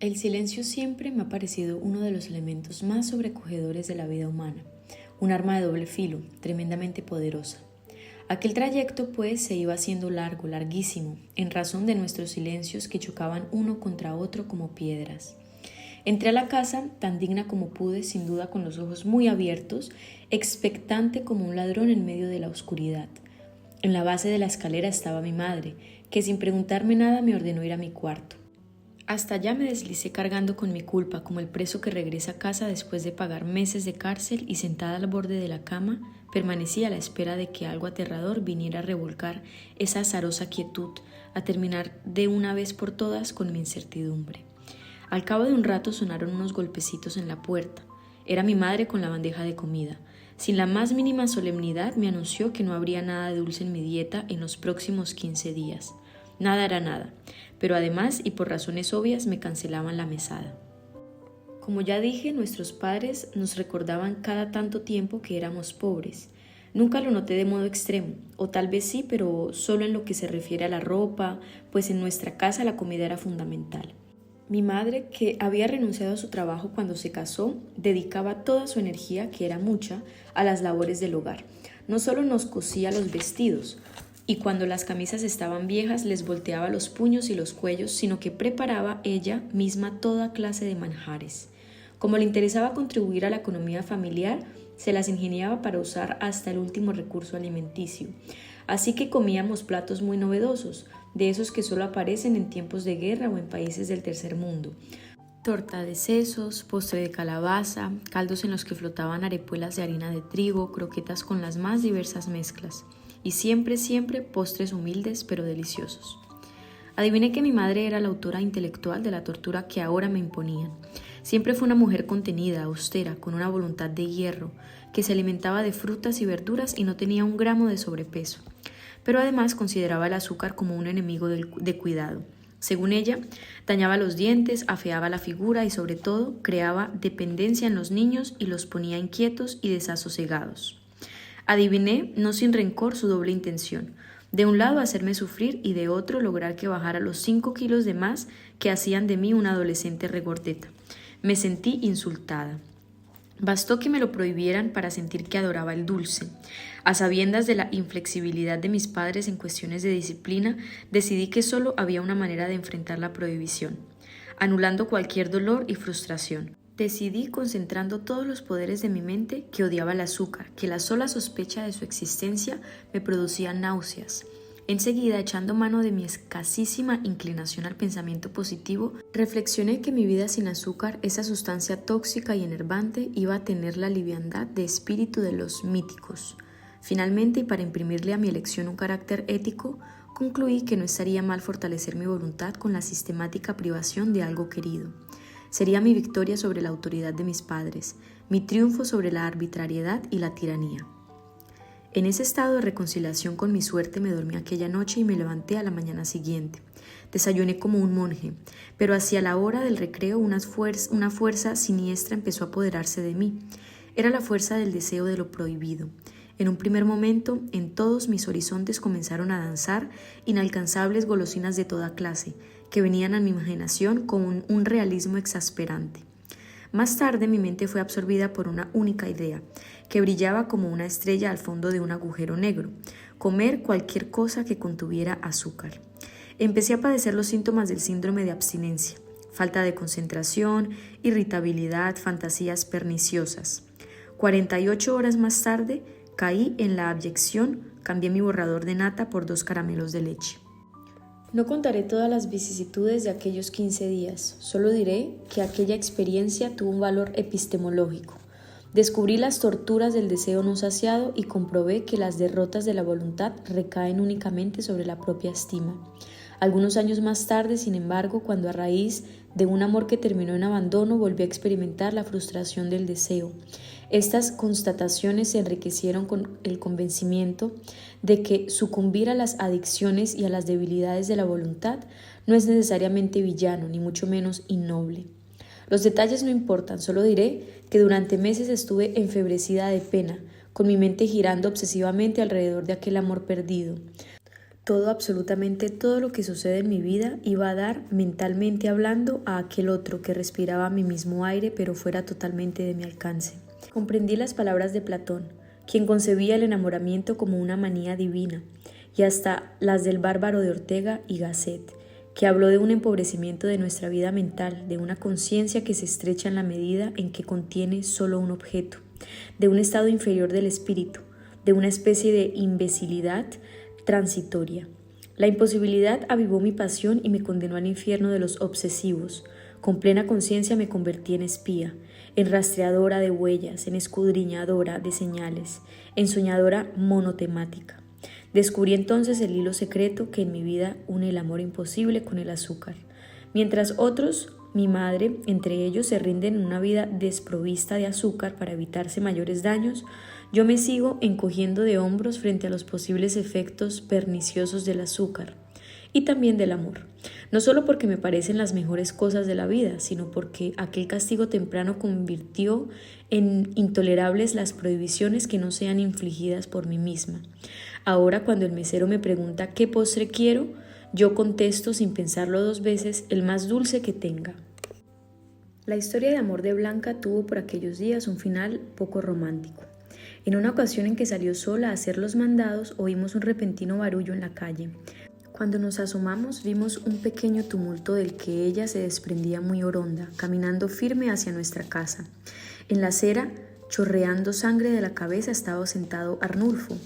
El silencio siempre me ha parecido uno de los elementos más sobrecogedores de la vida humana, un arma de doble filo, tremendamente poderosa. Aquel trayecto, pues, se iba haciendo largo, larguísimo, en razón de nuestros silencios que chocaban uno contra otro como piedras. Entré a la casa, tan digna como pude, sin duda con los ojos muy abiertos, expectante como un ladrón en medio de la oscuridad. En la base de la escalera estaba mi madre, que sin preguntarme nada me ordenó ir a mi cuarto. Hasta allá me deslicé cargando con mi culpa, como el preso que regresa a casa después de pagar meses de cárcel, y sentada al borde de la cama, permanecí a la espera de que algo aterrador viniera a revolcar esa azarosa quietud, a terminar de una vez por todas con mi incertidumbre. Al cabo de un rato sonaron unos golpecitos en la puerta. Era mi madre con la bandeja de comida. Sin la más mínima solemnidad me anunció que no habría nada de dulce en mi dieta en los próximos 15 días. Nada era nada, pero además y por razones obvias me cancelaban la mesada. Como ya dije, nuestros padres nos recordaban cada tanto tiempo que éramos pobres. Nunca lo noté de modo extremo, o tal vez sí, pero solo en lo que se refiere a la ropa, pues en nuestra casa la comida era fundamental. Mi madre, que había renunciado a su trabajo cuando se casó, dedicaba toda su energía, que era mucha, a las labores del hogar. No solo nos cosía los vestidos, y cuando las camisas estaban viejas les volteaba los puños y los cuellos, sino que preparaba ella misma toda clase de manjares. Como le interesaba contribuir a la economía familiar, se las ingeniaba para usar hasta el último recurso alimenticio. Así que comíamos platos muy novedosos, de esos que solo aparecen en tiempos de guerra o en países del tercer mundo. Torta de sesos, postre de calabaza, caldos en los que flotaban arepuelas de harina de trigo, croquetas con las más diversas mezclas. Y siempre postres humildes pero deliciosos. Adiviné que mi madre era la autora intelectual de la tortura que ahora me imponían. Siempre fue una mujer contenida, austera, con una voluntad de hierro, que se alimentaba de frutas y verduras y no tenía un gramo de sobrepeso. Pero además consideraba el azúcar como un enemigo de cuidado. Según ella, dañaba los dientes, afeaba la figura y sobre todo creaba dependencia en los niños y los ponía inquietos y desasosegados. Adiviné, no sin rencor, su doble intención. De un lado hacerme sufrir y de otro lograr que bajara los 5 kilos de más que hacían de mí una adolescente regordeta. Me sentí insultada. Bastó que me lo prohibieran para sentir que adoraba el dulce. A sabiendas de la inflexibilidad de mis padres en cuestiones de disciplina, decidí que solo había una manera de enfrentar la prohibición, anulando cualquier dolor y frustración. Decidí concentrando todos los poderes de mi mente que odiaba el azúcar, que la sola sospecha de su existencia me producía náuseas. Enseguida, echando mano de mi escasísima inclinación al pensamiento positivo, reflexioné que mi vida sin azúcar, esa sustancia tóxica y enervante, iba a tener la liviandad de espíritu de los míticos. Finalmente, y para imprimirle a mi elección un carácter ético, concluí que no estaría mal fortalecer mi voluntad con la sistemática privación de algo querido. Sería mi victoria sobre la autoridad de mis padres, mi triunfo sobre la arbitrariedad y la tiranía. En ese estado de reconciliación con mi suerte me dormí aquella noche y me levanté a la mañana siguiente. Desayuné como un monje, pero hacia la hora del recreo una fuerza siniestra empezó a apoderarse de mí. Era la fuerza del deseo de lo prohibido. En un primer momento, en todos mis horizontes comenzaron a danzar inalcanzables golosinas de toda clase, que venían a mi imaginación con un realismo exasperante. Más tarde mi mente fue absorbida por una única idea, que brillaba como una estrella al fondo de un agujero negro: comer cualquier cosa que contuviera azúcar. Empecé a padecer los síntomas del síndrome de abstinencia: falta de concentración, irritabilidad, fantasías perniciosas. 48 horas más tarde caí en la abyección, cambié mi borrador de nata por 2 caramelos de leche. No contaré todas las vicisitudes de aquellos 15 días, solo diré que aquella experiencia tuvo un valor epistemológico. Descubrí las torturas del deseo no saciado y comprobé que las derrotas de la voluntad recaen únicamente sobre la propia estima. Algunos años más tarde, sin embargo, cuando a raíz de un amor que terminó en abandono volví a experimentar la frustración del deseo, estas constataciones se enriquecieron con el convencimiento de que sucumbir a las adicciones y a las debilidades de la voluntad no es necesariamente villano, ni mucho menos innoble. Los detalles no importan, solo diré que durante meses estuve enfebrecida de pena, con mi mente girando obsesivamente alrededor de aquel amor perdido. Todo, absolutamente todo lo que sucede en mi vida iba a dar, mentalmente hablando, a aquel otro que respiraba mi mismo aire pero fuera totalmente de mi alcance. Comprendí las palabras de Platón, quien concebía el enamoramiento como una manía divina, y hasta las del bárbaro de Ortega y Gasset, que habló de un empobrecimiento de nuestra vida mental, de una conciencia que se estrecha en la medida en que contiene solo un objeto, de un estado inferior del espíritu, de una especie de imbecilidad transitoria. La imposibilidad avivó mi pasión y me condenó al infierno de los obsesivos. Con plena conciencia me convertí en espía, en rastreadora de huellas, en escudriñadora de señales, en soñadora monotemática. Descubrí entonces el hilo secreto que en mi vida une el amor imposible con el azúcar. Mientras otros, mi madre, entre ellos, se rinden en una vida desprovista de azúcar para evitarse mayores daños, yo me sigo encogiendo de hombros frente a los posibles efectos perniciosos del azúcar y también del amor. No solo porque me parecen las mejores cosas de la vida, sino porque aquel castigo temprano convirtió en intolerables las prohibiciones que no sean infligidas por mí misma. Ahora, cuando el mesero me pregunta qué postre quiero, yo contesto sin pensarlo dos veces, el más dulce que tenga. La historia de amor de Blanca tuvo por aquellos días un final poco romántico. En una ocasión en que salió sola a hacer los mandados, oímos un repentino barullo en la calle. Cuando nos asomamos, vimos un pequeño tumulto del que ella se desprendía muy oronda, caminando firme hacia nuestra casa. En la acera, chorreando sangre de la cabeza, estaba sentado Arnulfo,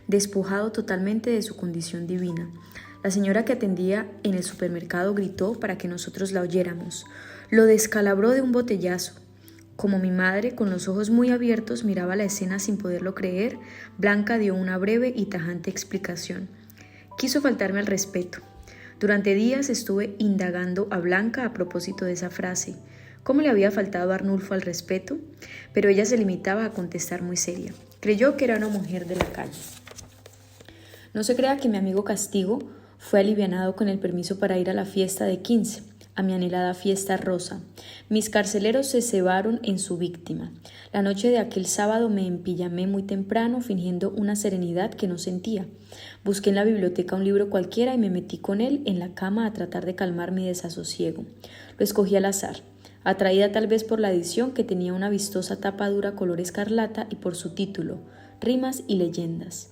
despojado totalmente de su condición divina. La señora que atendía en el supermercado gritó para que nosotros la oyéramos. Lo descalabró de un botellazo. Como mi madre, con los ojos muy abiertos, miraba la escena sin poderlo creer, Blanca dio una breve y tajante explicación. Quiso faltarme al respeto. Durante días estuve indagando a Blanca a propósito de esa frase. ¿Cómo le había faltado a Arnulfo al respeto? Pero ella se limitaba a contestar muy seria. Creyó que era una mujer de la calle. No se crea que mi amigo Castigo fue alivianado con el permiso para ir a la fiesta de 15, a mi anhelada fiesta rosa. Mis carceleros se cebaron en su víctima. La noche de aquel sábado me empillamé muy temprano, fingiendo una serenidad que no sentía. Busqué en la biblioteca un libro cualquiera y me metí con él en la cama a tratar de calmar mi desasosiego. Lo escogí al azar, atraída tal vez por la edición que tenía una vistosa tapa dura color escarlata y por su título, Rimas y leyendas.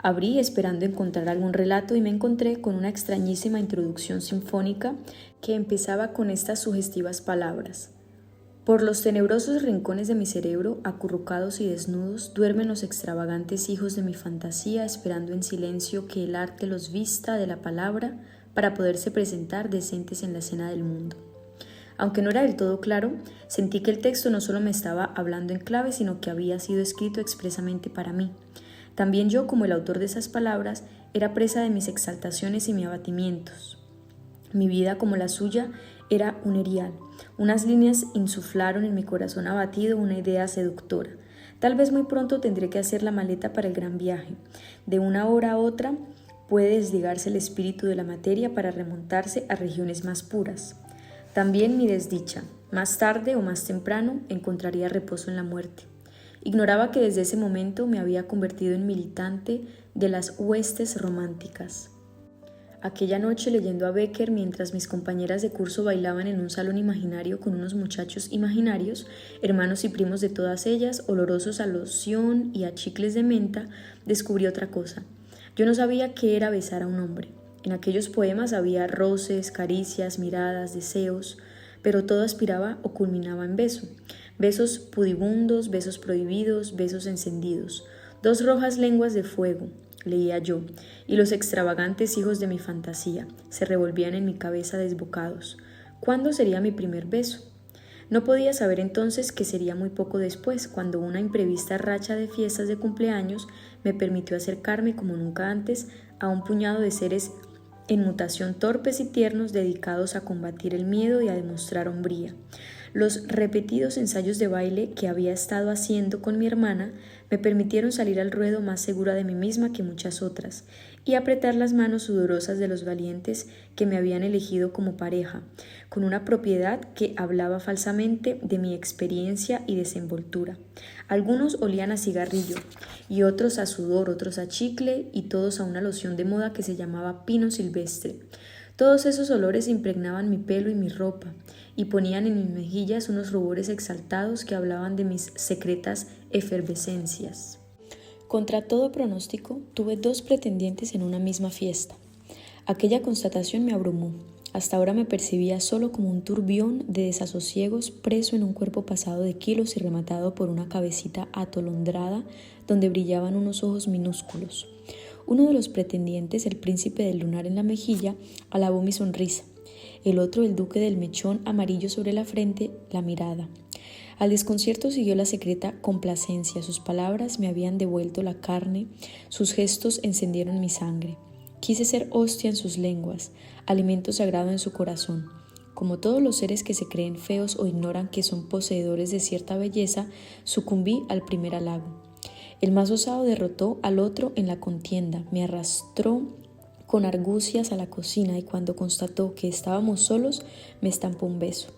Abrí esperando encontrar algún relato y me encontré con una extrañísima introducción sinfónica que empezaba con estas sugestivas palabras. Por los tenebrosos rincones de mi cerebro, acurrucados y desnudos, duermen los extravagantes hijos de mi fantasía, esperando en silencio que el arte los vista de la palabra para poderse presentar decentes en la escena del mundo. Aunque no era del todo claro, sentí que el texto no solo me estaba hablando en clave, sino que había sido escrito expresamente para mí. También yo, como el autor de esas palabras, era presa de mis exaltaciones y mis abatimientos. Mi vida, como la suya, era un erial. Unas líneas insuflaron en mi corazón abatido una idea seductora. Tal vez muy pronto tendré que hacer la maleta para el gran viaje. De una hora a otra puede desligarse el espíritu de la materia para remontarse a regiones más puras. También mi desdicha, más tarde o más temprano, encontraría reposo en la muerte. Ignoraba que desde ese momento me había convertido en militante de las huestes románticas. Aquella noche, leyendo a Becker mientras mis compañeras de curso bailaban en un salón imaginario con unos muchachos imaginarios, hermanos y primos de todas ellas, olorosos a loción y a chicles de menta, descubrí otra cosa. Yo no sabía qué era besar a un hombre. En aquellos poemas había roces, caricias, miradas, deseos, pero todo aspiraba o culminaba en beso. Besos pudibundos, besos prohibidos, besos encendidos. Dos rojas lenguas de fuego, leía yo, y los extravagantes hijos de mi fantasía se revolvían en mi cabeza desbocados. ¿Cuándo sería mi primer beso? No podía saber entonces que sería muy poco después, cuando una imprevista racha de fiestas de cumpleaños me permitió acercarme como nunca antes a un puñado de seres en mutación torpes y tiernos dedicados a combatir el miedo y a demostrar hombría. Los repetidos ensayos de baile que había estado haciendo con mi hermana me permitieron salir al ruedo más segura de mí misma que muchas otras y apretar las manos sudorosas de los valientes que me habían elegido como pareja, con una propiedad que hablaba falsamente de mi experiencia y desenvoltura. Algunos olían a cigarrillo y otros a sudor, otros a chicle y todos a una loción de moda que se llamaba pino silvestre. Todos esos olores impregnaban mi pelo y mi ropa y ponían en mis mejillas unos rubores exaltados que hablaban de mis secretas efervescencias. Contra todo pronóstico, tuve 2 pretendientes en una misma fiesta. Aquella constatación me abrumó. Hasta ahora me percibía solo como un turbión de desasosiegos preso en un cuerpo pasado de kilos y rematado por una cabecita atolondrada donde brillaban unos ojos minúsculos. Uno de los pretendientes, el príncipe del lunar en la mejilla, alabó mi sonrisa. El otro, el duque del mechón amarillo sobre la frente, la mirada. Al desconcierto siguió la secreta complacencia. Sus palabras me habían devuelto la carne, sus gestos encendieron mi sangre. Quise ser hostia en sus lenguas, alimento sagrado en su corazón. Como todos los seres que se creen feos o ignoran que son poseedores de cierta belleza, sucumbí al primer halago. El más osado derrotó al otro en la contienda, me arrastró con argucias a la cocina y cuando constató que estábamos solos, me estampó un beso.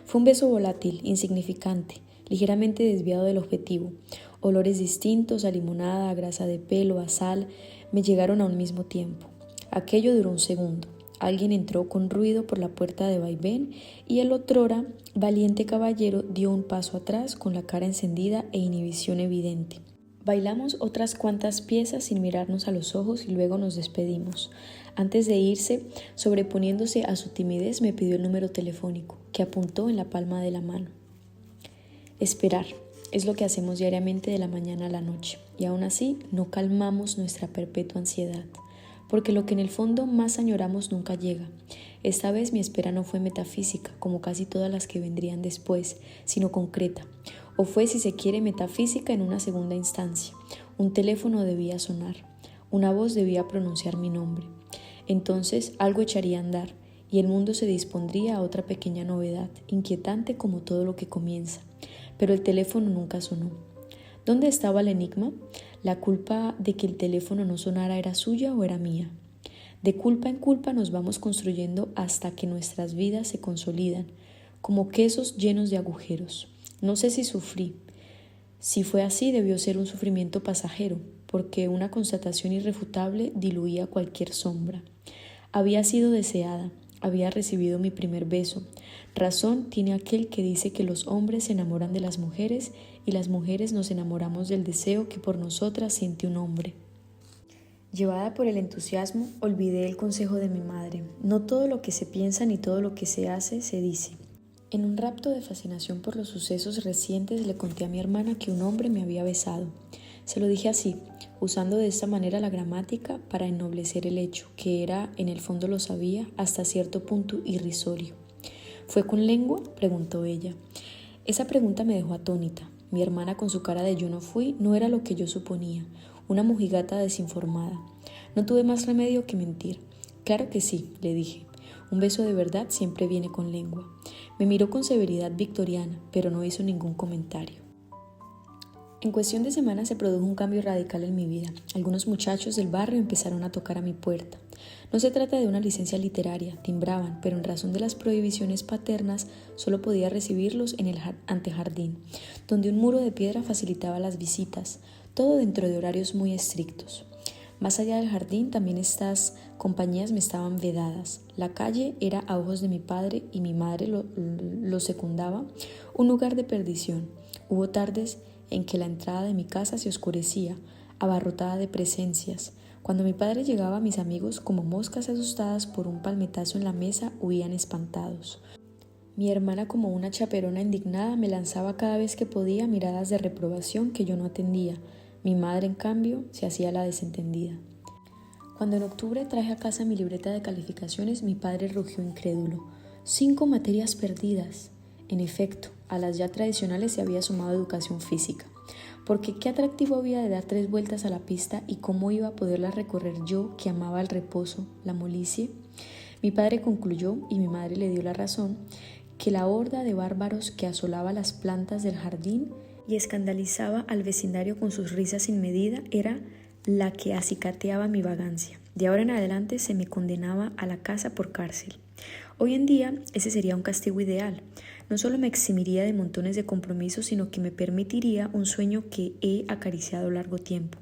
Fue un beso volátil, insignificante, ligeramente desviado del objetivo. Olores distintos, a limonada, a grasa de pelo, a sal, me llegaron a un mismo tiempo. Aquello duró un segundo. Alguien entró con ruido por la puerta de vaivén y el otrora valiente caballero dio un paso atrás con la cara encendida e inhibición evidente. Bailamos otras cuantas piezas sin mirarnos a los ojos y luego nos despedimos. Antes de irse, sobreponiéndose a su timidez, me pidió el número telefónico, que apuntó en la palma de la mano. Esperar es lo que hacemos diariamente de la mañana a la noche, y aún así no calmamos nuestra perpetua ansiedad, porque lo que en el fondo más añoramos nunca llega. Esta vez mi espera no fue metafísica, como casi todas las que vendrían después, sino concreta. O fue, si se quiere, metafísica en una segunda instancia. Un teléfono debía sonar, una voz debía pronunciar mi nombre. Entonces algo echaría a andar y el mundo se dispondría a otra pequeña novedad, inquietante como todo lo que comienza. Pero el teléfono nunca sonó. ¿Dónde estaba el enigma? ¿La culpa de que el teléfono no sonara era suya o era mía? De culpa en culpa nos vamos construyendo hasta que nuestras vidas se consolidan, como quesos llenos de agujeros. No sé si sufrí. Si fue así, debió ser un sufrimiento pasajero, porque una constatación irrefutable diluía cualquier sombra. Había sido deseada, había recibido mi primer beso. Razón tiene aquel que dice que los hombres se enamoran de las mujeres y las mujeres nos enamoramos del deseo que por nosotras siente un hombre. Llevada por el entusiasmo, olvidé el consejo de mi madre. No todo lo que se piensa ni todo lo que se hace se dice. En un rapto de fascinación por los sucesos recientes le conté a mi hermana que un hombre me había besado. Se lo dije así, usando de esta manera la gramática para ennoblecer el hecho, que era, en el fondo lo sabía, hasta cierto punto irrisorio. ¿Fue con lengua?, preguntó ella. Esa pregunta me dejó atónita. Mi hermana, con su cara de yo no fui, no era lo que yo suponía, una mojigata desinformada. No tuve más remedio que mentir. Claro que sí, le dije. Un beso de verdad siempre viene con lengua. Me miró con severidad victoriana, pero no hizo ningún comentario. En cuestión de semanas se produjo un cambio radical en mi vida. Algunos muchachos del barrio empezaron a tocar a mi puerta. No se trata de una licencia literaria, timbraban, pero en razón de las prohibiciones paternas solo podía recibirlos en el antejardín, donde un muro de piedra facilitaba las visitas, todo dentro de horarios muy estrictos. Más allá del jardín también estas compañías me estaban vedadas. La calle era, a ojos de mi padre, y mi madre lo secundaba, un lugar de perdición. Hubo tardes en que la entrada de mi casa se oscurecía, abarrotada de presencias. Cuando mi padre llegaba, mis amigos, como moscas asustadas por un palmetazo en la mesa, huían espantados. Mi hermana, como una chaperona indignada, me lanzaba cada vez que podía miradas de reprobación que yo no atendía. Mi madre, en cambio, se hacía la desentendida. Cuando en octubre traje a casa mi libreta de calificaciones, mi padre rugió incrédulo. 5 materias perdidas. En efecto, a las ya tradicionales se había sumado educación física. Porque qué atractivo había de dar 3 vueltas a la pista y cómo iba a poderlas recorrer yo, que amaba el reposo, la molicie. Mi padre concluyó, y mi madre le dio la razón, que la horda de bárbaros que asolaba las plantas del jardín y escandalizaba al vecindario con sus risas sin medida era la que acicateaba mi vagancia. De ahora en adelante se me condenaba a la casa por cárcel. Hoy en día ese sería un castigo ideal. No solo me eximiría de montones de compromisos, sino que me permitiría un sueño que he acariciado largo tiempo.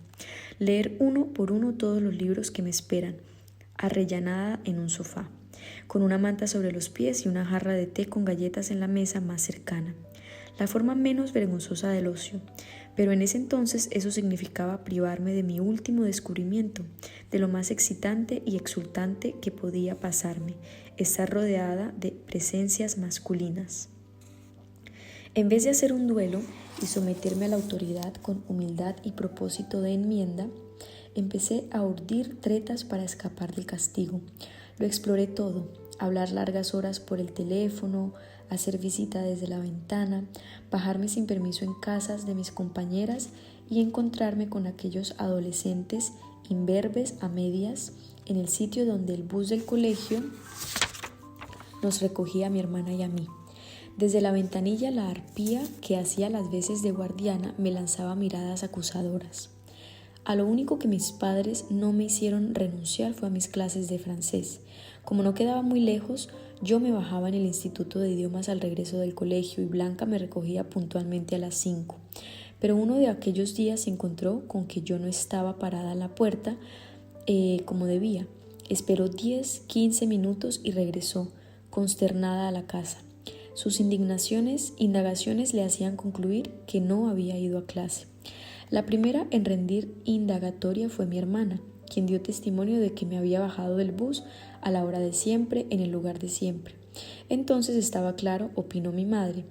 Leer uno por uno todos los libros que me esperan, arrellanada en un sofá, con una manta sobre los pies y una jarra de té con galletas en la mesa más cercana. La forma menos vergonzosa del ocio, pero en ese entonces eso significaba privarme de mi último descubrimiento, de lo más excitante y exultante que podía pasarme, estar rodeada de presencias masculinas. En vez de hacer un duelo y someterme a la autoridad con humildad y propósito de enmienda, empecé a urdir tretas para escapar del castigo. Lo exploré todo, hablar largas horas por el teléfono, hacer visita desde la ventana, bajarme sin permiso en casas de mis compañeras y encontrarme con aquellos adolescentes imberbes a medias en el sitio donde el bus del colegio nos recogía a mi hermana y a mí. Desde la ventanilla la arpía, que hacía las veces de guardiana, me lanzaba miradas acusadoras. A lo único que mis padres no me hicieron renunciar fue a mis clases de francés. Como no quedaba muy lejos, yo me bajaba en el Instituto de Idiomas al regreso del colegio y Blanca me recogía puntualmente a las 5. Pero uno de aquellos días se encontró con que yo no estaba parada en la puerta como debía. Esperó 10-15 minutos y regresó, consternada a la casa. Sus indagaciones le hacían concluir que no había ido a clase. La primera en rendir indagatoria fue mi hermana, quien dio testimonio de que me había bajado del bus a la hora de siempre, en el lugar de siempre. Entonces estaba claro, opinó mi madre,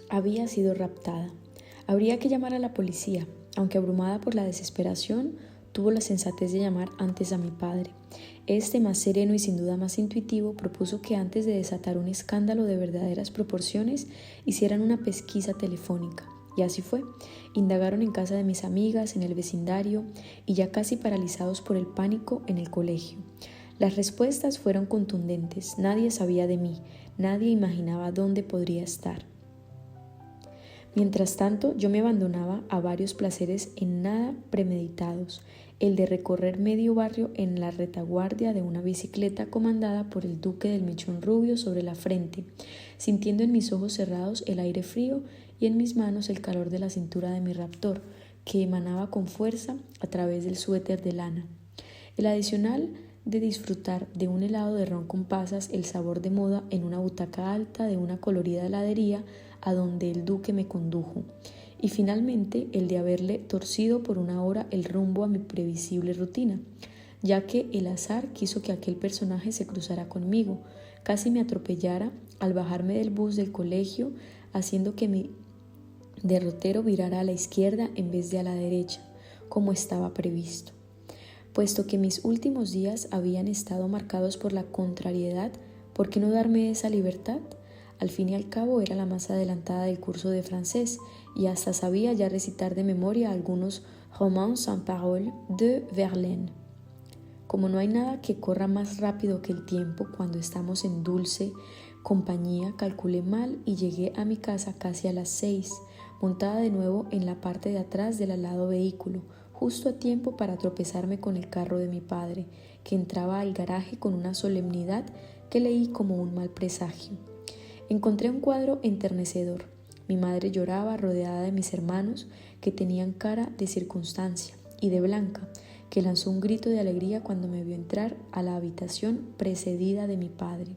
había sido raptada. Habría que llamar a la policía. Aunque abrumada por la desesperación, tuvo la sensatez de llamar antes a mi padre. Este, más sereno y sin duda más intuitivo, propuso que antes de desatar un escándalo de verdaderas proporciones, hicieran una pesquisa telefónica. Y así fue. Indagaron en casa de mis amigas, en el vecindario y ya casi paralizados por el pánico en el colegio. Las respuestas fueron contundentes. Nadie sabía de mí, nadie imaginaba dónde podría estar. Mientras tanto, yo me abandonaba a varios placeres en nada premeditados, el de recorrer medio barrio en la retaguardia de una bicicleta comandada por el duque del mechón rubio sobre la frente, sintiendo en mis ojos cerrados el aire frío y en mis manos el calor de la cintura de mi raptor, que emanaba con fuerza a través del suéter de lana. El adicional de disfrutar de un helado de ron con pasas, el sabor de moda en una butaca alta de una colorida heladería a donde el duque me condujo, y finalmente el de haberle torcido por una hora el rumbo a mi previsible rutina, ya que el azar quiso que aquel personaje se cruzara conmigo, casi me atropellara al bajarme del bus del colegio, haciendo que mi derrotero virara a la izquierda en vez de a la derecha, como estaba previsto. Puesto que mis últimos días habían estado marcados por la contrariedad, ¿por qué no darme esa libertad? Al fin y al cabo era la más adelantada del curso de francés y hasta sabía ya recitar de memoria algunos romans sans parole de Verlaine. Como no hay nada que corra más rápido que el tiempo cuando estamos en dulce compañía, calculé mal y llegué a mi casa casi a las 6, montada de nuevo en la parte de atrás del alado vehículo, justo a tiempo para tropezarme con el carro de mi padre, que entraba al garaje con una solemnidad que leí como un mal presagio. Encontré un cuadro enternecedor. Mi madre lloraba rodeada de mis hermanos, que tenían cara de circunstancia, y de Blanca, que lanzó un grito de alegría cuando me vio entrar a la habitación precedida de mi padre.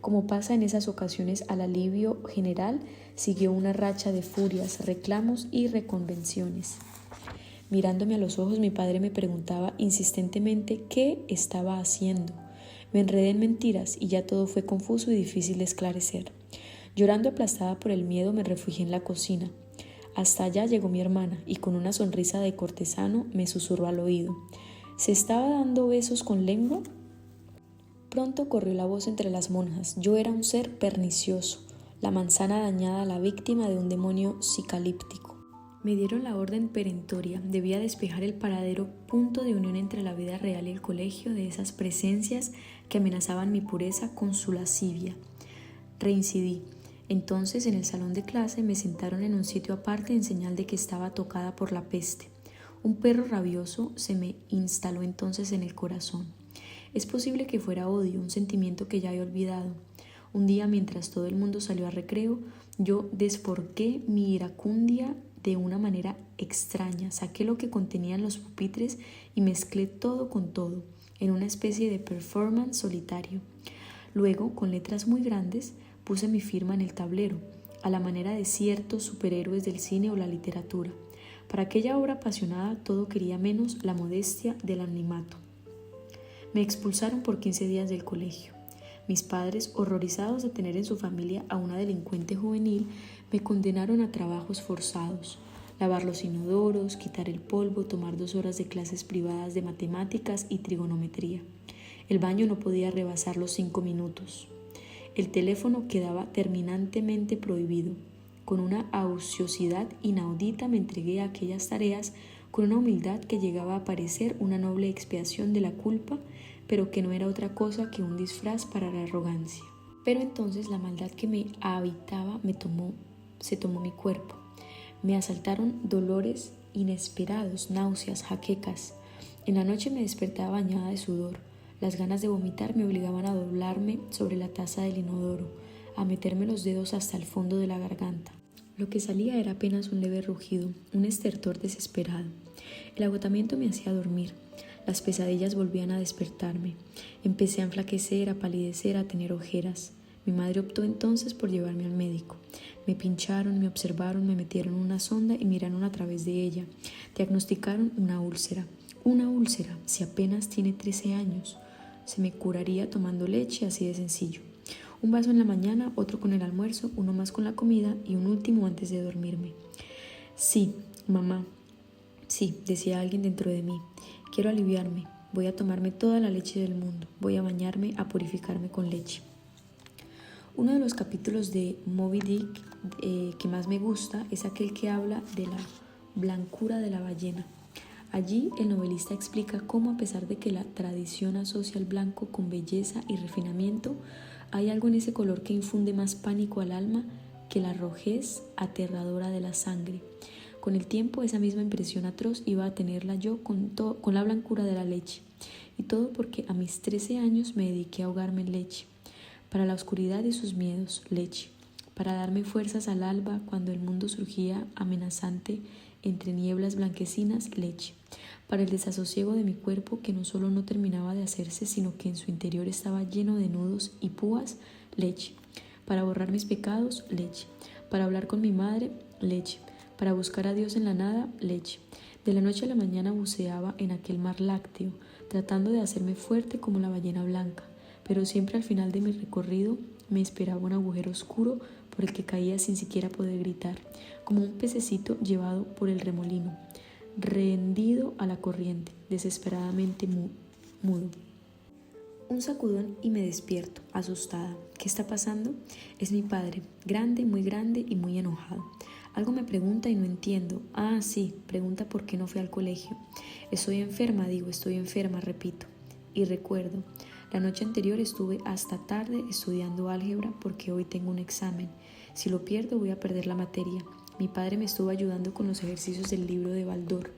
Como pasa en esas ocasiones, al alivio general siguió una racha de furias, reclamos y reconvenciones. Mirándome a los ojos, mi padre me preguntaba insistentemente qué estaba haciendo. Me enredé en mentiras y ya todo fue confuso y difícil de esclarecer. Llorando aplastada por el miedo, me refugié en la cocina. Hasta allá llegó mi hermana y con una sonrisa de cortesano me susurró al oído. ¿Se estaba dando besos con lengua? Pronto corrió la voz entre las monjas. Yo era un ser pernicioso, la manzana dañada, la víctima de un demonio psicalíptico. Me dieron la orden perentoria. Debía despejar el paradero punto de unión entre la vida real y el colegio de esas presencias que amenazaban mi pureza con su lascivia. Reincidí. Entonces, en el salón de clase me sentaron en un sitio aparte en señal de que estaba tocada por la peste. Un perro rabioso se me instaló entonces en el corazón. Es posible que fuera odio, un sentimiento que ya he olvidado. Un día, mientras todo el mundo salió a recreo, yo desforqué mi iracundia de una manera extraña. Saqué lo que contenían los pupitres y mezclé todo con todo, en una especie de performance solitario. Luego, con letras muy grandes, puse mi firma en el tablero, a la manera de ciertos superhéroes del cine o la literatura. Para aquella obra apasionada todo quería menos la modestia del anonimato. Me expulsaron por 15 días del colegio. Mis padres, horrorizados de tener en su familia a una delincuente juvenil, me condenaron a trabajos forzados: lavar los inodoros, quitar el polvo, tomar 2 horas de clases privadas de matemáticas y trigonometría. El baño no podía rebasar los 5 minutos. El teléfono quedaba terminantemente prohibido. Con una ociosidad inaudita me entregué a aquellas tareas con una humildad que llegaba a parecer una noble expiación de la culpa, pero que no era otra cosa que un disfraz para la arrogancia. Pero entonces la maldad que me habitaba se tomó mi cuerpo. Me asaltaron dolores inesperados, náuseas, jaquecas. En la noche me despertaba bañada de sudor. Las ganas de vomitar me obligaban a doblarme sobre la taza del inodoro, a meterme los dedos hasta el fondo de la garganta. Lo que salía era apenas un leve rugido, un estertor desesperado. El agotamiento me hacía dormir. Las pesadillas volvían a despertarme. Empecé a enflaquecer, a palidecer, a tener ojeras. Mi madre optó entonces por llevarme al médico. Me pincharon, me observaron, me metieron una sonda y miraron a través de ella. Diagnosticaron una úlcera. Una úlcera, si apenas tiene 13 años. Se me curaría tomando leche, así de sencillo. Un vaso en la mañana, otro con el almuerzo, uno más con la comida y un último antes de dormirme. Sí, mamá. Sí, decía alguien dentro de mí. Quiero aliviarme. Voy a tomarme toda la leche del mundo. Voy a bañarme, a purificarme con leche. Uno de los capítulos de Moby Dick que más me gusta es aquel que habla de la blancura de la ballena. Allí el novelista explica cómo, a pesar de que la tradición asocia al blanco con belleza y refinamiento, hay algo en ese color que infunde más pánico al alma que la rojez aterradora de la sangre. Con el tiempo, esa misma impresión atroz iba a tenerla yo con la blancura de la leche. Y todo porque a mis 13 años me dediqué a ahogarme en leche. Para la oscuridad y sus miedos, leche. Para darme fuerzas al alba cuando el mundo surgía amenazante entre nieblas blanquecinas, leche. Para el desasosiego de mi cuerpo, que no solo no terminaba de hacerse, sino que en su interior estaba lleno de nudos y púas, leche. Para borrar mis pecados, leche. Para hablar con mi madre, leche. Para buscar a Dios en la nada, leche. De la noche a la mañana buceaba en aquel mar lácteo, tratando de hacerme fuerte como la ballena blanca, pero siempre al final de mi recorrido me esperaba un agujero oscuro por el que caía sin siquiera poder gritar, como un pececito llevado por el remolino, rendido a la corriente, desesperadamente mudo. Un sacudón y me despierto, asustada. ¿Qué está pasando? Es mi padre, grande, muy grande y muy enojado. Algo me pregunta y no entiendo. Ah, sí, pregunta por qué no fui al colegio. Estoy enferma, digo, estoy enferma, repito. Y recuerdo, la noche anterior estuve hasta tarde estudiando álgebra porque hoy tengo un examen. Si lo pierdo voy a perder la materia. Mi padre me estuvo ayudando con los ejercicios del libro de Baldor.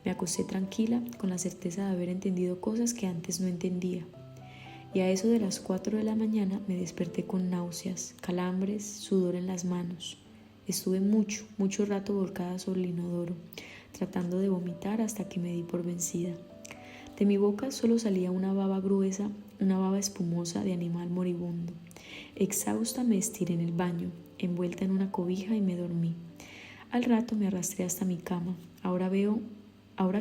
Me acosté tranquila, con la certeza de haber entendido cosas que antes no entendía. Y a eso de las 4 de la mañana me desperté con náuseas, calambres, sudor en las manos. Estuve mucho rato volcada sobre el inodoro, tratando de vomitar hasta que me di por vencida. De mi boca solo salía una baba gruesa, una baba espumosa de animal moribundo. Exhausta me estiré en el baño, envuelta en una cobija, y me dormí. Al rato me arrastré hasta mi cama. Ahora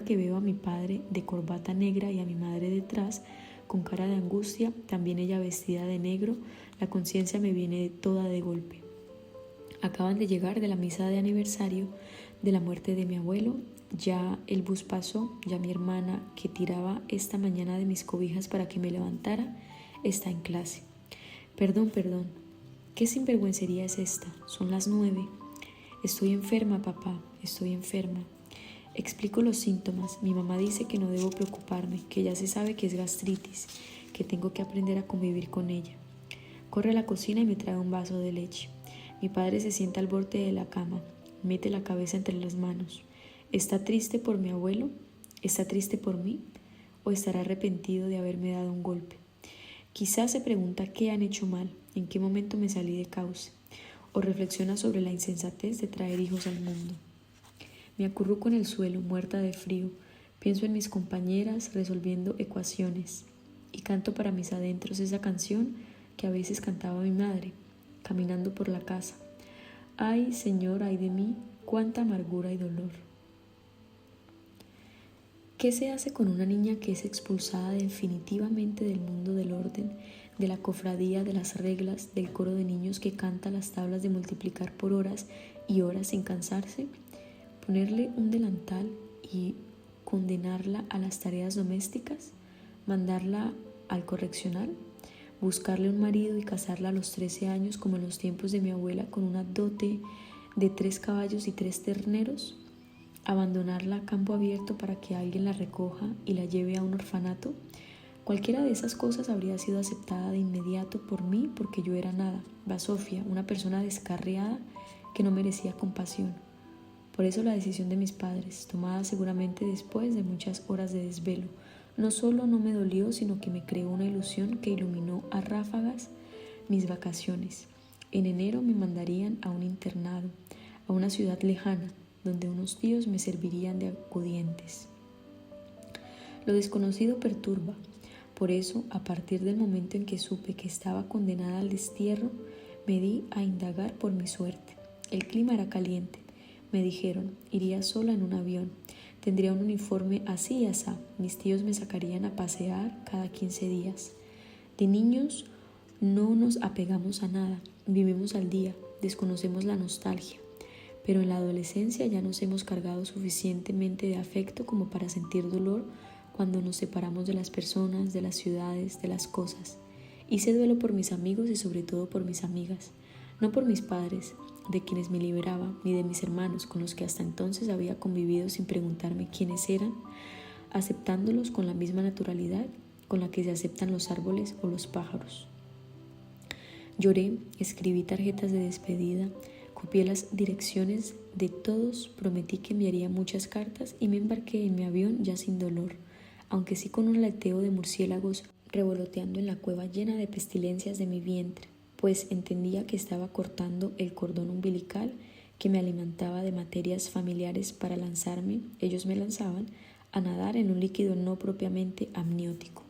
que veo a mi padre de corbata negra y a mi madre detrás, con cara de angustia, también ella vestida de negro, la conciencia me viene toda de golpe. Acaban de llegar de la misa de aniversario de la muerte de mi abuelo. Ya el bus pasó, ya mi hermana, que tiraba esta mañana de mis cobijas para que me levantara, está en clase. Perdón, ¿qué sinvergüencería es esta? Son las 9. Estoy enferma, papá, estoy enferma. Explico los síntomas. Mi mamá dice que no debo preocuparme, que ya se sabe que es gastritis, que tengo que aprender a convivir con ella. Corre a la cocina y me trae un vaso de leche. Mi padre se sienta al borde de la cama, mete la cabeza entre las manos. ¿Está triste por mi abuelo? ¿Está triste por mí? ¿O estará arrepentido de haberme dado un golpe? Quizás se pregunta qué han hecho mal, en qué momento me salí de cauce, o reflexiona sobre la insensatez de traer hijos al mundo. Me acurruco en el suelo, muerta de frío, pienso en mis compañeras resolviendo ecuaciones y canto para mis adentros esa canción que a veces cantaba mi madre, caminando por la casa. Ay, Señor, ay de mí, cuánta amargura y dolor. ¿Qué se hace con una niña que es expulsada definitivamente del mundo del orden, de la cofradía, de las reglas, del coro de niños que canta las tablas de multiplicar por horas y horas sin cansarse? ¿Ponerle un delantal y condenarla a las tareas domésticas? ¿Mandarla al correccional? ¿Buscarle un marido y casarla a los 13 años como en los tiempos de mi abuela con una dote de 3 caballos y 3 terneros? ¿Abandonarla a campo abierto para que alguien la recoja y la lleve a un orfanato? Cualquiera de esas cosas habría sido aceptada de inmediato por mí porque yo era nada, basofia, una persona descarriada que no merecía compasión. Por eso la decisión de mis padres, tomada seguramente después de muchas horas de desvelo, no solo no me dolió, sino que me creó una ilusión que iluminó a ráfagas mis vacaciones. En enero me mandarían a un internado, a una ciudad lejana, donde unos tíos me servirían de acudientes. Lo desconocido perturba. Por eso, a partir del momento en que supe que estaba condenada al destierro, me di a indagar por mi suerte. El clima era caliente. Me dijeron, iría sola en un avión. Tendría un uniforme así y asá. Mis tíos me sacarían a pasear cada 15 días. De niños no nos apegamos a nada. Vivimos al día. Desconocemos la nostalgia. Pero en la adolescencia ya nos hemos cargado suficientemente de afecto como para sentir dolor cuando nos separamos de las personas, de las ciudades, de las cosas. Hice duelo por mis amigos y sobre todo por mis amigas, no por mis padres, de quienes me liberaba, ni de mis hermanos, con los que hasta entonces había convivido sin preguntarme quiénes eran, aceptándolos con la misma naturalidad con la que se aceptan los árboles o los pájaros. Lloré, escribí tarjetas de despedida, copié las direcciones de todos, prometí que enviaría muchas cartas y me embarqué en mi avión ya sin dolor, aunque sí con un aleteo de murciélagos revoloteando en la cueva llena de pestilencias de mi vientre, pues entendía que estaba cortando el cordón umbilical que me alimentaba de materias familiares para lanzarme, ellos me lanzaban, a nadar en un líquido no propiamente amniótico.